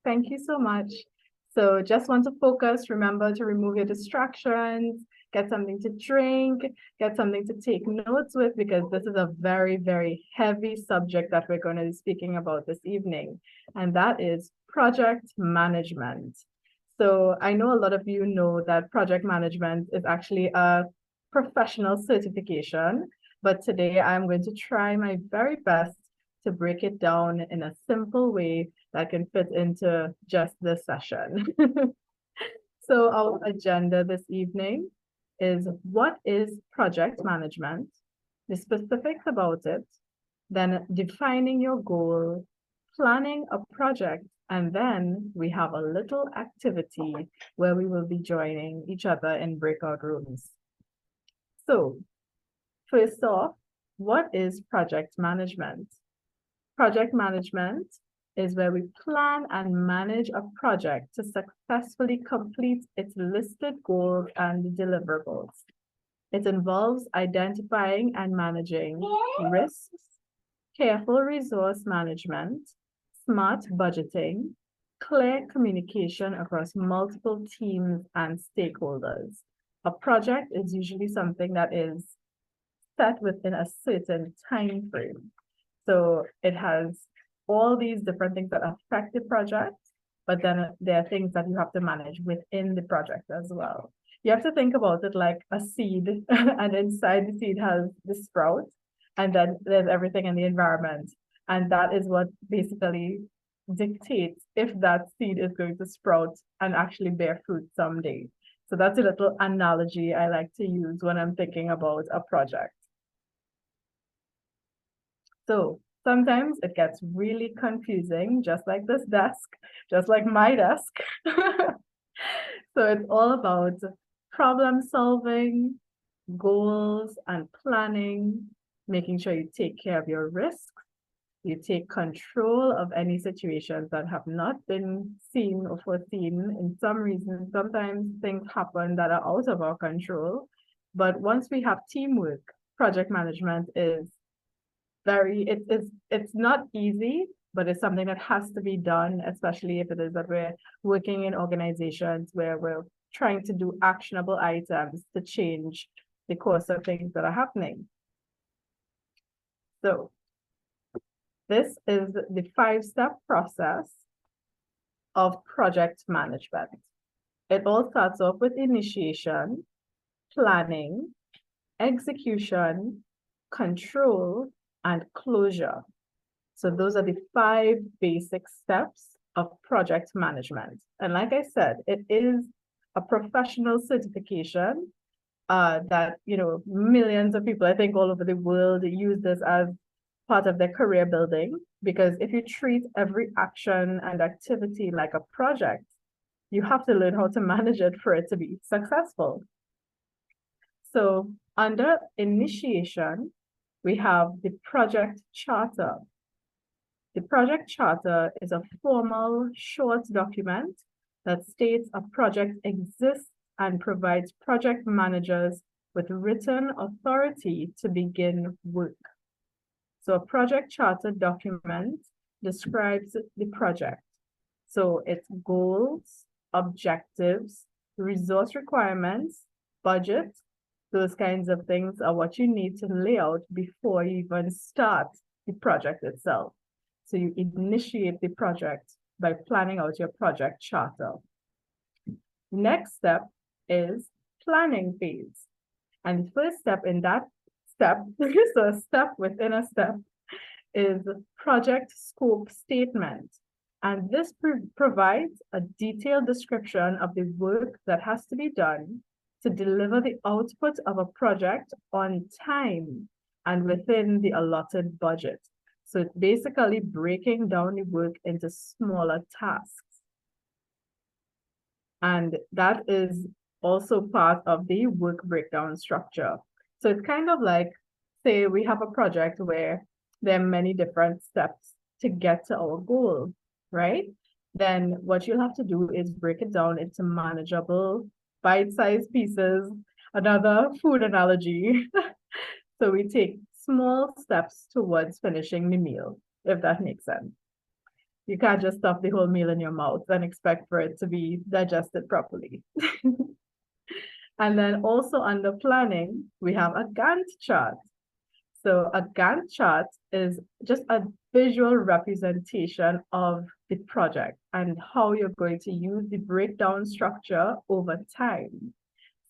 Thank you so much. So just want to focus, remember to remove your distractions, get something to drink, get something to take notes with, because this is a very, very heavy subject that we're going to be speaking about this evening, and that is project management. So I know a lot of you know that project management is actually a professional certification, but today I'm going to try my very best to break it down in a simple way that can fit into just this session. So our agenda this evening is what is project management, the specifics about it, then defining your goal, planning a project, and then we have a little activity where we will be joining each other in breakout rooms. So first off, what is project management? Project management is where we plan and manage a project to successfully complete its listed goals and deliverables. It involves identifying and managing risks, careful resource management, smart budgeting, clear communication across multiple teams and stakeholders. A project is usually something that is set within a certain time frame. So it has all these different things that affect the project, but then there are things that you have to manage within the project as well. You have to think about it like a seed, and inside the seed has the sprout, and then there's everything in the environment. And that is what basically dictates if that seed is going to sprout and actually bear fruit someday. So that's a little analogy I like to use when I'm thinking about a project. So sometimes it gets really confusing, just like this desk, just like my desk. So it's all about problem solving, goals and planning, making sure you take care of your risks, you take control of any situations that have not been seen or foreseen. In some reason, sometimes things happen that are out of our control. But once we have teamwork, project management is it's not easy, but it's something that has to be done, especially if it is that we're working in organizations where we're trying to do actionable items to change the course of things that are happening. So this is the 5-step process of project management. It all starts off with initiation, planning, execution, control, and closure. So those are the 5 basic steps of project management. And like I said, it is a professional certification that, millions of people, I think all over the world, use this as part of their career building. Because if you treat every action and activity like a project, you have to learn how to manage it for it to be successful. So under initiation, we have the project charter. The project charter is a formal, short document that states a project exists and provides project managers with written authority to begin work. So a project charter document describes the project. So its goals, objectives, resource requirements, budget, those kinds of things are what you need to lay out before you even start the project itself. So you initiate the project by planning out your project charter. Next step is planning phase. And the first step in that step, so a step within a step, is project scope statement. And this provides a detailed description of the work that has to be done to deliver the output of a project on time and within the allotted budget. So it's basically breaking down the work into smaller tasks. And that is also part of the work breakdown structure. So it's kind of like, say we have a project where there are many different steps to get to our goal, right? Then what you'll have to do is break it down into manageable, bite-sized pieces. Another food analogy. So we take small steps towards finishing the meal, if that makes sense. You can't just stuff the whole meal in your mouth and expect for it to be digested properly. And then also under planning, we have a Gantt chart. So a Gantt chart is just a visual representation of the project and how you're going to use the breakdown structure over time.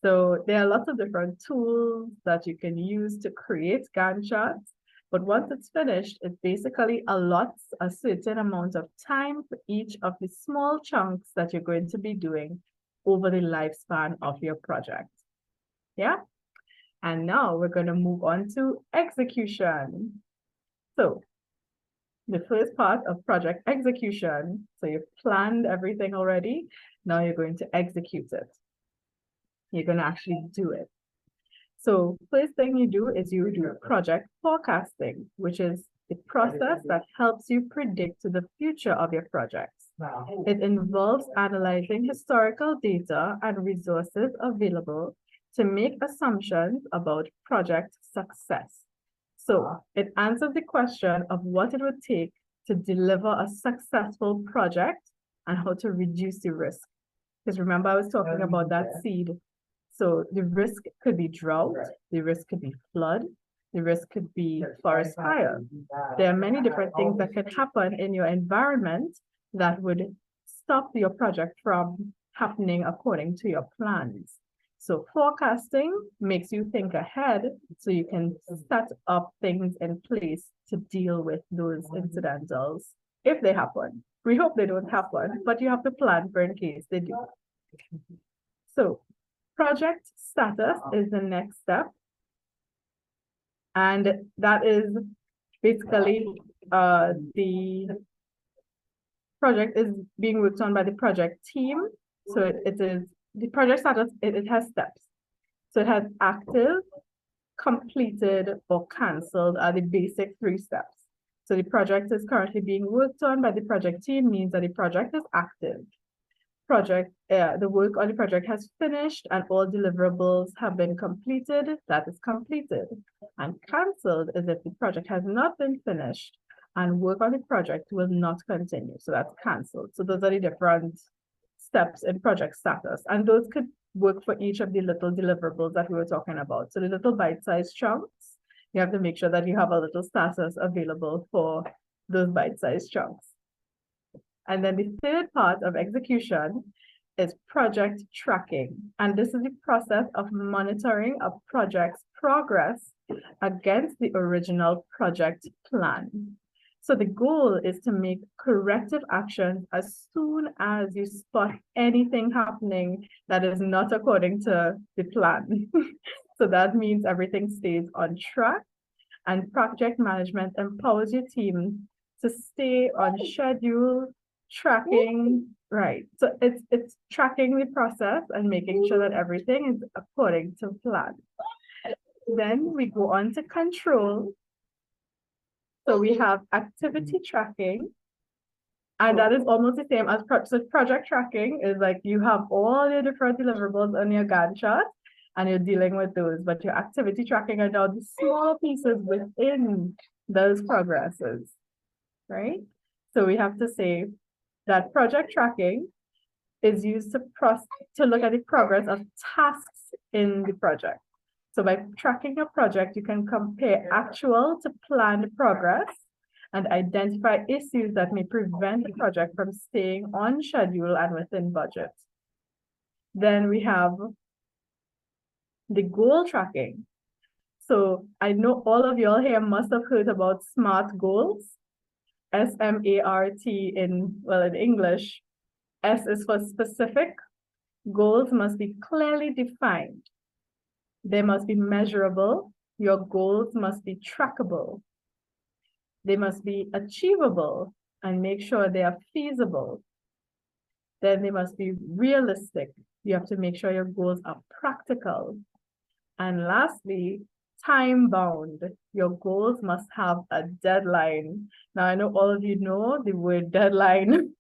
So there are lots of different tools that you can use to create Gantt charts. But once it's finished, it basically allots a certain amount of time for each of the small chunks that you're going to be doing over the lifespan of your project. Yeah? And now we're going to move on to execution. So the first part of project execution, so you've planned everything already, now you're going to execute it. You're going to actually do it. So first thing you do is you do project forecasting, which is the process that helps you predict the future of your projects. It involves analyzing historical data and resources available to make assumptions about project success. So it answers the question of what it would take to deliver a successful project and how to reduce the risk. Because remember, I was talking about that seed. So the risk could be drought, the risk could be flood, the risk could be forest fire. There are many different things that can happen in your environment that would stop your project from happening according to your plans. So forecasting makes you think ahead so you can set up things in place to deal with those incidentals if they happen. We hope they don't happen, but you have to plan for in case they do. So project status is the next step. And that is basically the project is being worked on by the project team. So it is the project status, it has steps. So it has active, completed, or canceled are the basic 3 steps. So the project is currently being worked on by the project team means that the project is active. The work on the project has finished and all deliverables have been completed, that is completed. And canceled is if the project has not been finished and work on the project will not continue. So that's canceled. So those are the different steps in project status. And those could work for each of the little deliverables that we were talking about. So the little bite-sized chunks, you have to make sure that you have a little status available for those bite-sized chunks. And then the third part of execution is project tracking. And this is the process of monitoring a project's progress against the original project plan. So the goal is to make corrective actions as soon as you spot anything happening that is not according to the plan. So that means everything stays on track, and project management empowers your team to stay on schedule, tracking, right. So it's tracking the process and making sure that everything is according to plan. Then we go on to control. So we have activity tracking, and that is almost the same as project tracking is like you have all your different deliverables on your Gantt chart and you're dealing with those, but your activity tracking are now the small pieces within those progresses, right? So we have to say that project tracking is used to look at the progress of tasks in the project. So by tracking a project, you can compare actual to planned progress and identify issues that may prevent the project from staying on schedule and within budget. Then we have the goal tracking. So I know all of y'all here must have heard about SMART goals. S-M-A-R-T in English. S is for specific. Goals must be clearly defined. They must be measurable. Your goals must be trackable. They must be achievable and make sure they are feasible. Then they must be realistic. You have to make sure your goals are practical. And lastly, time bound. Your goals must have a deadline. Now, I know all of you know the word deadline.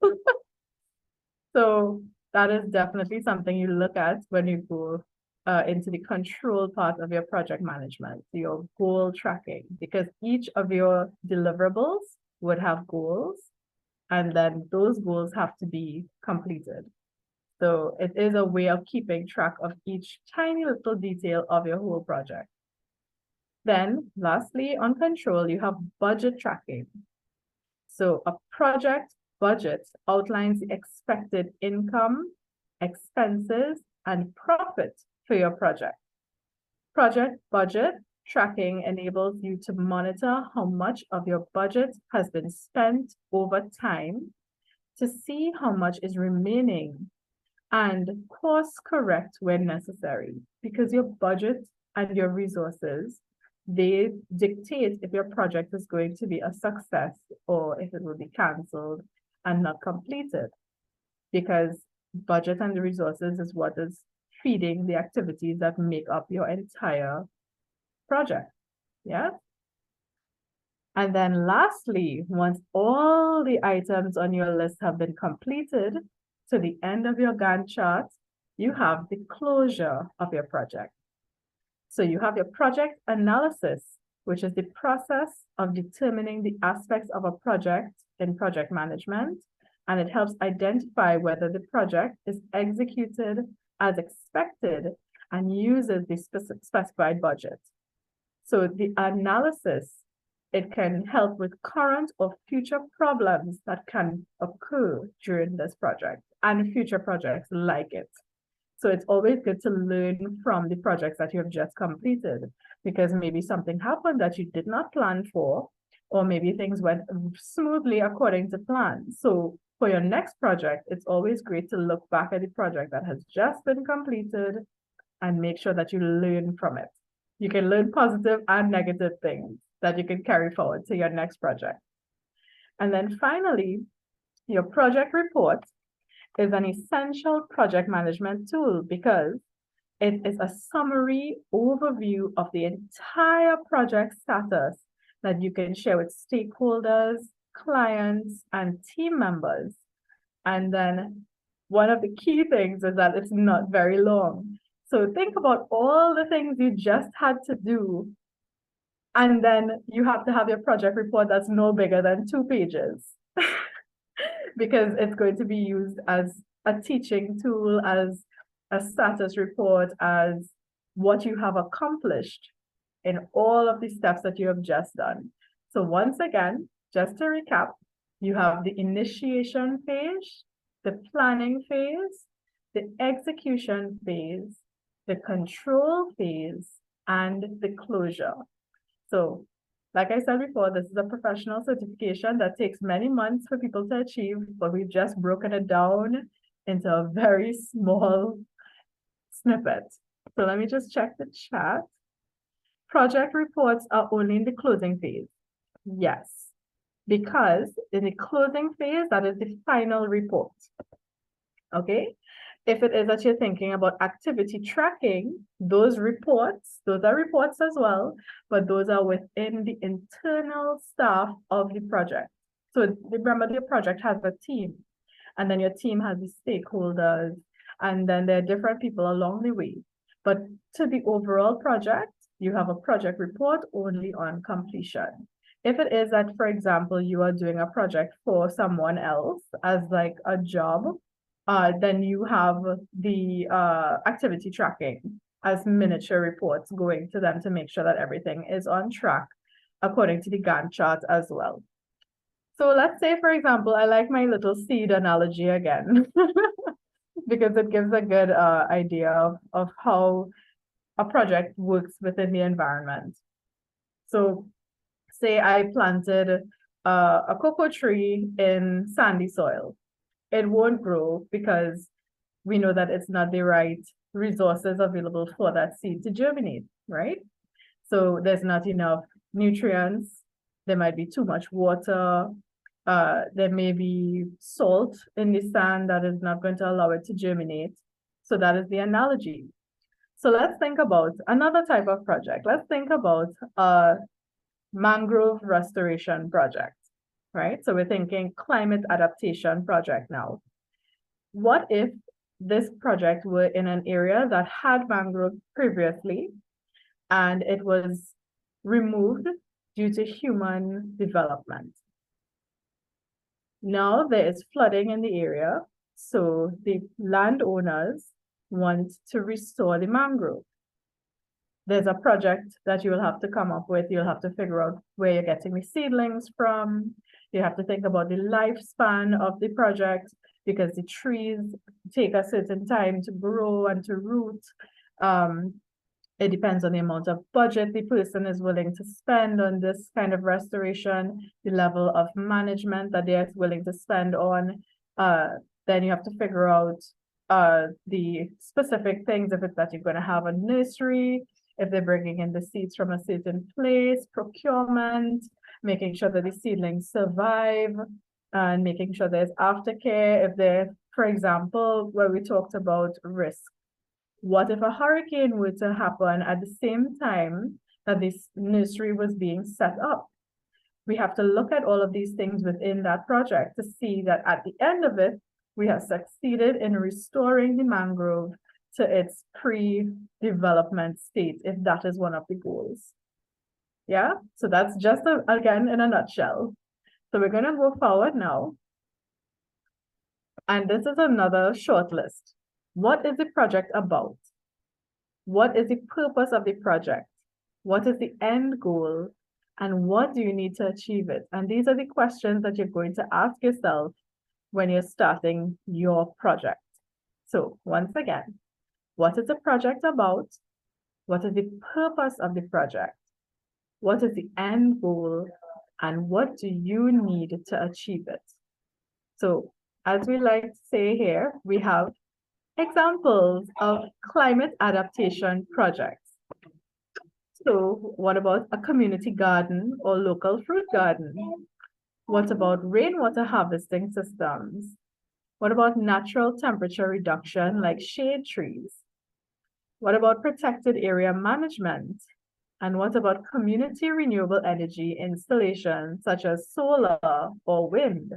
So that is definitely something you look at when you go into the control part of your project management, your goal tracking, because each of your deliverables would have goals and then those goals have to be completed. So it is a way of keeping track of each tiny little detail of your whole project. Then lastly, on control, you have budget tracking. So a project budget outlines the expected income, expenses, and profit for your project. Project budget tracking enables you to monitor how much of your budget has been spent over time to see how much is remaining and course correct when necessary, because your budget and your resources, they dictate if your project is going to be a success or if it will be canceled and not completed, because budget and the resources is what is feeding the activities that make up your entire project. Yeah. And then lastly, once all the items on your list have been completed to the end of your Gantt chart, you have the closure of your project. So you have your project analysis, which is the process of determining the aspects of a project in project management, and it helps identify whether the project is executed as expected and uses the specified budget. So the analysis, it can help with current or future problems that can occur during this project and future projects like it. So it's always good to learn from the projects that you have just completed, because maybe something happened that you did not plan for, or maybe things went smoothly according to plan. So for your next project, it's always great to look back at the project that has just been completed and make sure that you learn from it. You can learn positive and negative things that you can carry forward to your next project. And then finally, your project report is an essential project management tool because it is a summary overview of the entire project status that you can share with stakeholders, clients, and team members. And then one of the key things is that it's not very long. So think about all the things you just had to do, and then you have to have your project report that's no bigger than 2 pages because it's going to be used as a teaching tool, as a status report, as what you have accomplished in all of the steps that you have just done. So once again, just to recap, you have the initiation phase, the planning phase, the execution phase, the control phase, and the closure. So, like I said before, this is a professional certification that takes many months for people to achieve, but we've just broken it down into a very small snippet. So let me just check the chat. Project reports are only in the closing phase. Yes, because in the closing phase, that is the final report. Okay. If it is that you're thinking about activity tracking, those are reports as well, but those are within the internal staff of the project. So remember, the project has a team, and then your team has the stakeholders, and then there are different people along the way. But to the overall project, you have a project report only on completion. If it is that, for example, you are doing a project for someone else as like a job, then you have the activity tracking as miniature reports going to them to make sure that everything is on track according to the Gantt chart as well. So let's say, for example, I like my little seed analogy again, because it gives a good idea of how a project works within the environment. So say I planted a cocoa tree in sandy soil. It won't grow because we know that it's not the right resources available for that seed to germinate, right? So there's not enough nutrients. There might be too much water. There may be salt in the sand that is not going to allow it to germinate. So that is the analogy. So let's think about another type of project. Let's think about a mangrove restoration project, right? So we're thinking climate adaptation project now. What if this project were in an area that had mangrove previously and it was removed due to human development? Now there is flooding in the area, so the landowners want to restore the mangrove. There's a project that you will have to come up with. You'll have to figure out where you're getting the seedlings from. You have to think about the lifespan of the project because the trees take a certain time to grow and to root. It depends on the amount of budget the person is willing to spend on this kind of restoration, the level of management that they're willing to spend on. Then you have to figure out the specific things, if it's that you're going to have a nursery, if they're bringing in the seeds from a certain place, procurement, making sure that the seedlings survive, and making sure there's aftercare. If they're, for example, where we talked about risk. What if a hurricane were to happen at the same time that this nursery was being set up? We have to look at all of these things within that project to see that at the end of it, we have succeeded in restoring the mangrove to its pre-development state, if that is one of the goals. Yeah, so that's just, again, in a nutshell. So we're going to go forward now. And this is another short list. What is the project about? What is the purpose of the project? What is the end goal? And what do you need to achieve it? And these are the questions that you're going to ask yourself when you're starting your project. So once again, what is the project about? What is the purpose of the project? What is the end goal? And what do you need to achieve it? So as we like to say here, we have examples of climate adaptation projects. So what about a community garden or local fruit garden? What about rainwater harvesting systems? What about natural temperature reduction like shade trees? What about protected area management? And what about community renewable energy installations such as solar or wind?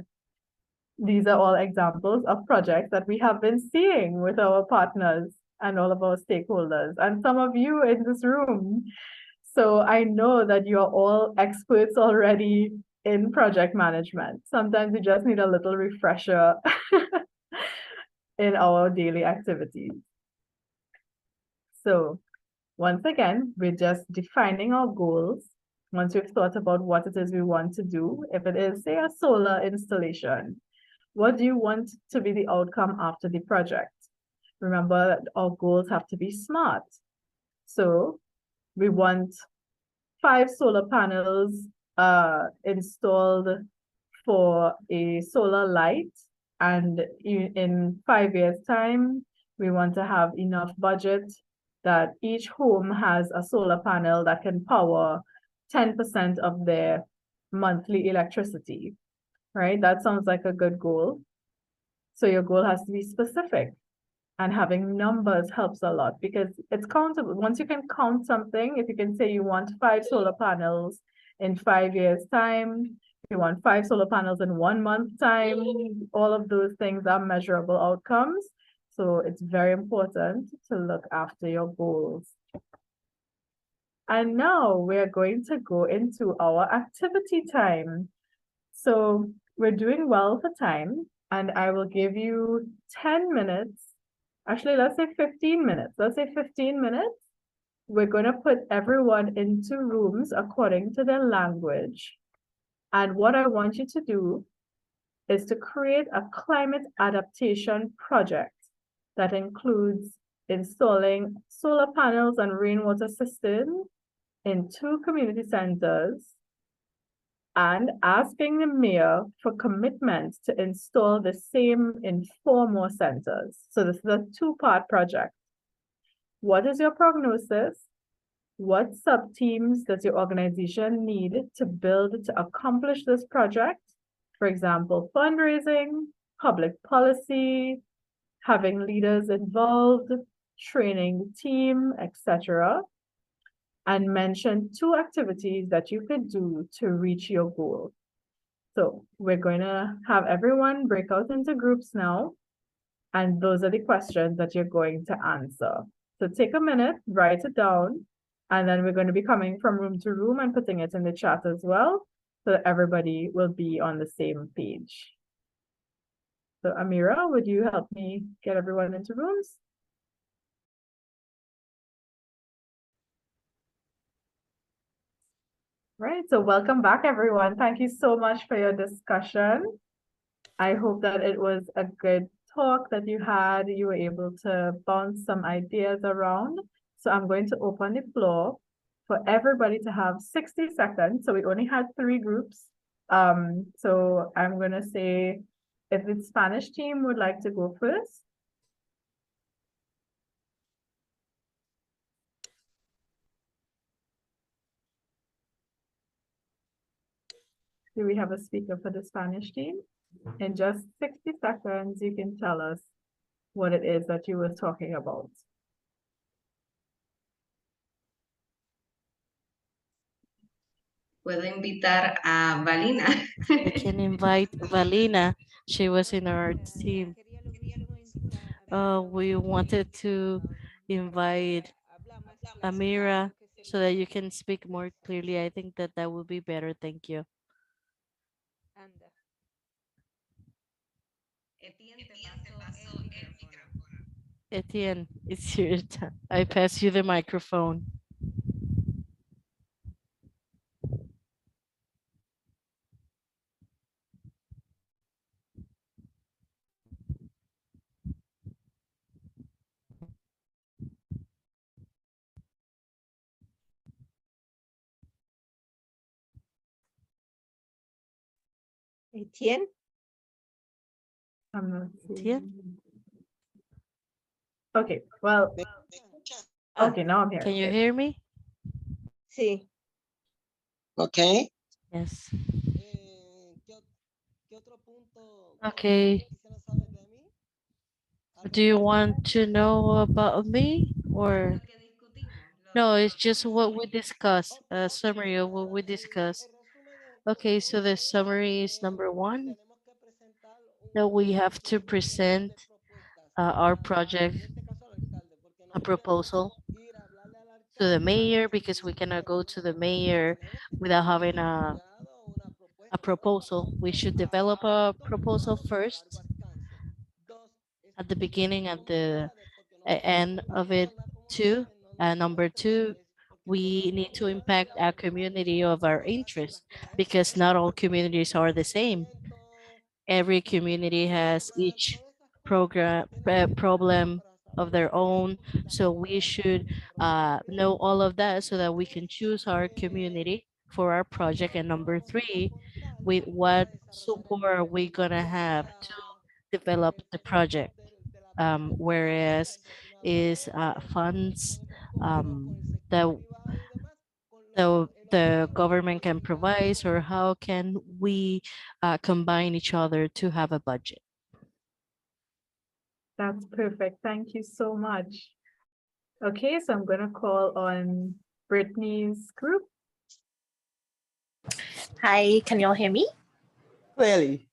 These are all examples of projects that we have been seeing with our partners and all of our stakeholders, and some of you in this room. So I know that you are all experts already in project management. Sometimes you just need a little refresher in our daily activities. So once again, we're just defining our goals. Once we've thought about what it is we want to do, if it is, say, a solar installation, what do you want to be the outcome after the project? Remember that our goals have to be SMART. So we want 5 solar panels installed for a solar light. And in 5 years' time, we want to have enough budget that each home has a solar panel that can power 10% of their monthly electricity, right? That sounds like a good goal. So your goal has to be specific, and having numbers helps a lot because it's countable. Once you can count something, if you can say you want 5 solar panels in 5 years' time, you want 5 solar panels in 1 month time, all of those things are measurable outcomes. So it's very important to look after your goals. And now we're going to go into our activity time. So we're doing well for time, and I will give you 10 minutes. Actually, let's say 15 minutes. Let's say 15 minutes. We're going to put everyone into rooms according to their language. And what I want you to do is to create a climate adaptation project that includes installing solar panels and rainwater systems in 2 community centers and asking the mayor for commitment to install the same in 4 more centers. So this is a 2-part project. What is your prognosis? What sub-teams does your organization need to build to accomplish this project? For example, fundraising, public policy, having leaders involved, training the team, etc. And mention 2 activities that you could do to reach your goal. So we're going to have everyone break out into groups now. And those are the questions that you're going to answer. So take a minute, write it down, and then we're going to be coming from room to room and putting it in the chat as well, so that everybody will be on the same page. So Amira, would you help me get everyone into rooms? Right, so welcome back, everyone. Thank you so much for your discussion. I hope that it was a good talk that you had. You were able to bounce some ideas around. So I'm going to open the floor for everybody to have 60 seconds. So we only had 3 groups. So I'm going to say if the Spanish team would like to go first. Do we have a speaker for the Spanish team? In just 60 seconds, you can tell us what it is that you were talking about. Puedo invitar a Valina. I can invite Valina. She was in our team. We wanted to invite Amira so that you can speak more clearly. I think that that would be better. Thank you. Etienne, te paso el micrófono. Etienne, it's your time. I pass you the microphone. Etienne? I'm not Etienne? seeing. Okay, well, okay, now I'm here. Can you Good. hear me? Sí. Okay. Yes. ¿Qué otro punto Okay. quisiera saber de mí? Do you want to know about me or? Lo que discutimos. No, it's just what we discussed, a summary of what we discussed. Okay, so the summary is number one, Tenemos que presentar that we have to diferentes present propuestas our en project, este caso al alcalde, porque no a podemos proposal ir a hablarle al to the alcalde mayor because we sin cannot tener go to the una mayor tenemos que without tener having desarrollado una a propuesta proposal. We should develop a proposal a largo first alcance. Dos, at the beginning, at the porque no end of it too. And number two, we need to impact our community of our interest because not all communities are the same. Every community has each problem of their own. So we should know all of that so that we can choose our community for our project. And number three, with what support are we gonna have to develop the project? Whereas is funds um, that the government can provide, or how can we combine each other to have a budget? That's perfect. Thank you so much. Okay, so I'm gonna call on Brittany's group. Hi, can y'all hear me? Clearly.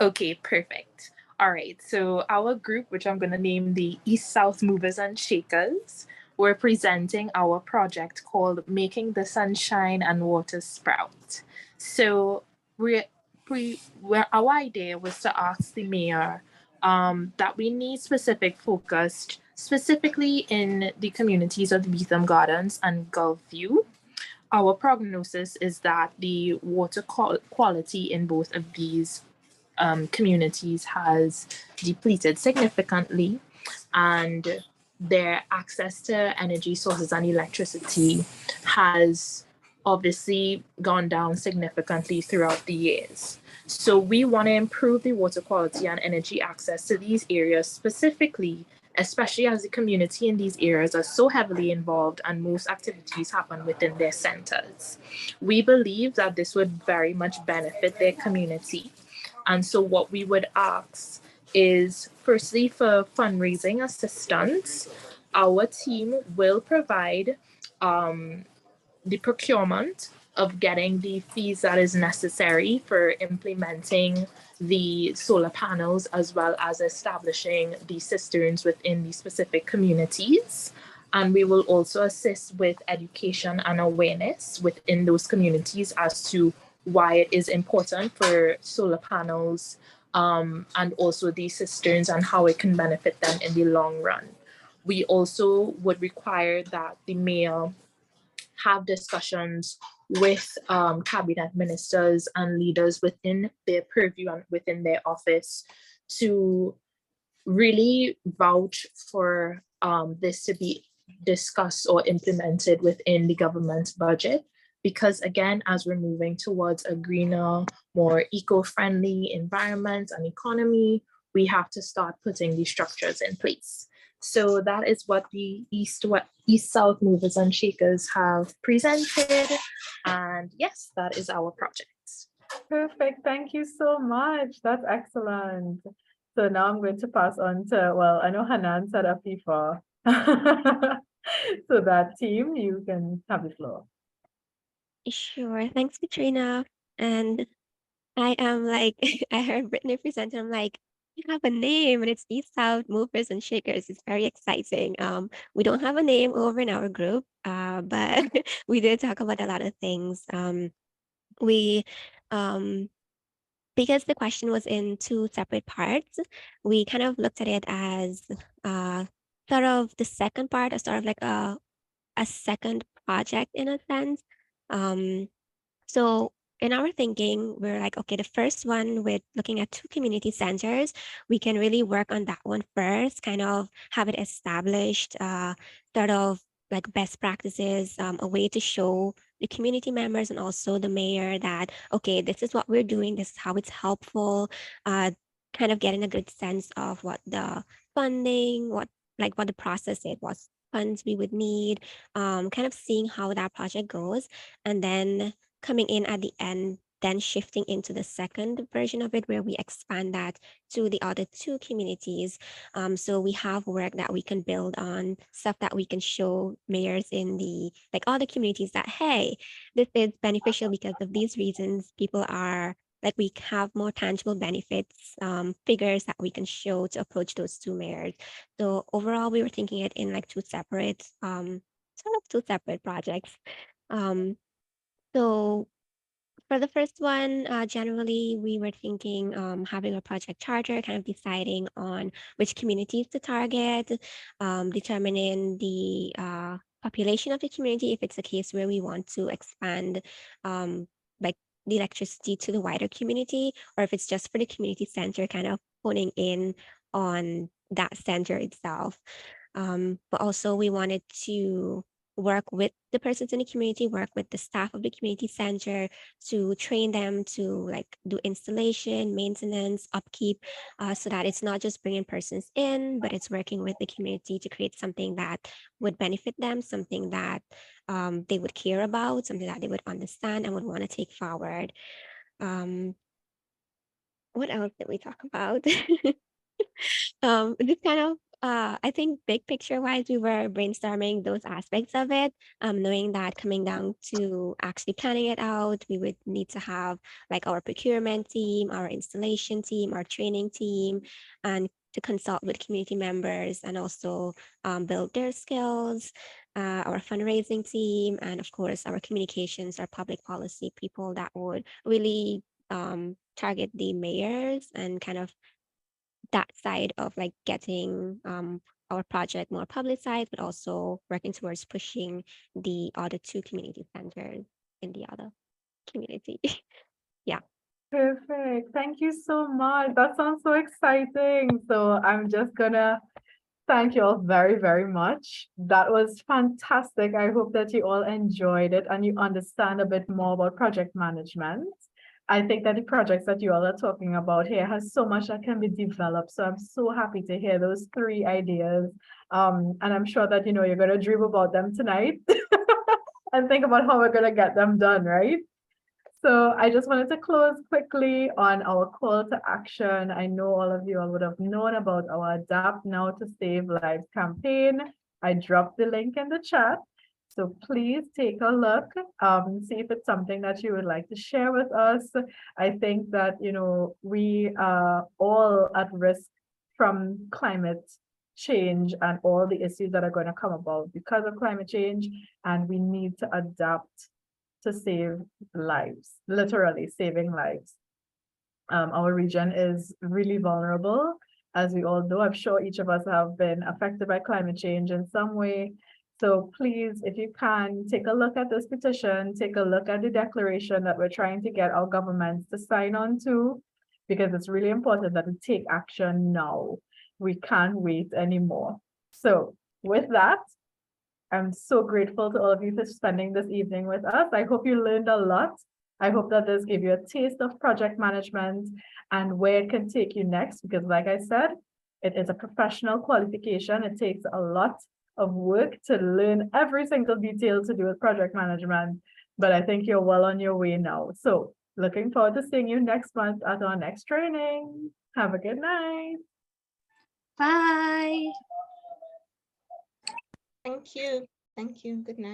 Okay, perfect. All right, so our group, which I'm going to name the East South Movers and Shakers, we're presenting our project called Making the Sunshine and Water Sprout. So our idea was to ask the mayor that we need specific focus, specifically in the communities of the Beetham Gardens and Gulf View. Our prognosis is that the water quality in both of these communities has depleted significantly, and their access to energy sources and electricity has obviously gone down significantly throughout the years. So we want to improve the water quality and energy access to these areas specifically, especially as the community in these areas are so heavily involved and most activities happen within their centers. We believe that this would very much benefit their community. And so what we would ask is firstly for fundraising assistance. Our team will provide the procurement of getting the fees that is necessary for implementing the solar panels as well as establishing the cisterns within the specific communities. And we will also assist with education and awareness within those communities as to why it is important for solar panels and also these cisterns and how it can benefit them in the long run. We also would require that the mayor have discussions with cabinet ministers and leaders within their purview and within their office to really vouch for this to be discussed or implemented within the government's budget. Because again, as we're moving towards a greener, more eco-friendly environment and economy, we have to start putting these structures in place. So that is what the East South Movers and Shakers have presented. And yes, that is our project. Perfect. Thank you so much. That's excellent. So now I'm going to pass on to, well, I know Hanan said a FIFA. So that team, you can have the floor. Sure. Thanks, Katrina. And I am like, I heard Brittany present, and I'm like, you have a name, and it's East South Movers and Shakers. It's very exciting. We don't have a name over in our group, but we did talk about a lot of things. We, because the question was in two separate parts, we kind of looked at it as sort of the second part, as sort of like a second project in a sense. So in our thinking, we're like, okay, the first one with looking at two community centers, we can really work on that one first, kind of have it established, sort of like best practices, a way to show the community members and also the mayor that, okay, this is what we're doing, this is how it's helpful, kind of getting a good sense of what the funding, what the process is, what funds we would need, kind of seeing how that project goes, and then coming in at the end, then shifting into the second version of it where we expand that to the other two communities. So we have work that we can build on, stuff that we can show mayors in the like other communities that, hey, this is beneficial because of these reasons. People are like we have more tangible benefits, figures that we can show to approach those two mayors. So overall, we were thinking it in like two separate, sort of two separate projects. So for the first one, generally, we were thinking having a project charter, kind of deciding on which communities to target, determining the population of the community, if it's a case where we want to expand like the electricity to the wider community, or if it's just for the community center, kind of honing in on that center itself. But also we wanted to work with the persons in the community, work with the staff of the community center to train them to like do installation, maintenance, upkeep, so that it's not just bringing persons in, but it's working with the community to create something that would benefit them, something that they would care about, something that they would understand and would want to take forward. What else did we talk about? Just kind of I think big picture wise, we were brainstorming those aspects of it, knowing that coming down to actually planning it out, we would need to have like our procurement team, our installation team, our training team, and to consult with community members and also build their skills, our fundraising team, and of course our communications, our public policy people that would really target the mayors and kind of that side of like getting our project more publicized, but also working towards pushing the other two community centers in the other community. Yeah. Perfect. Thank you so much. That sounds so exciting. So I'm just gonna thank you all very, very much. That was fantastic. I hope that you all enjoyed it and you understand a bit more about project management. I think that the projects that you all are talking about here has so much that can be developed. So I'm so happy to hear those three ideas. And I'm sure that, you're going to dream about them tonight and think about how we're going to get them done, right? So I just wanted to close quickly on our call to action. I know all of you all would have known about our Adapt Now to Save Lives campaign. I dropped the link in the chat. So please take a look, see if it's something that you would like to share with us. I think that, we are all at risk from climate change and all the issues that are going to come about because of climate change, and we need to adapt to save lives, literally saving lives. Our region is really vulnerable, as we all know. I'm sure each of us have been affected by climate change in some way. So please, if you can, take a look at this petition, take a look at the declaration that we're trying to get our governments to sign on to, because it's really important that we take action now. We can't wait anymore. So with that, I'm so grateful to all of you for spending this evening with us. I hope you learned a lot. I hope that this gave you a taste of project management and where it can take you next, because like I said, it is a professional qualification. It takes a lot of work to learn every single detail to do with project management, but I think you're well on your way now. So looking forward to seeing you next month at our next training. Have a good night. Bye. Thank you. Thank you. Good night.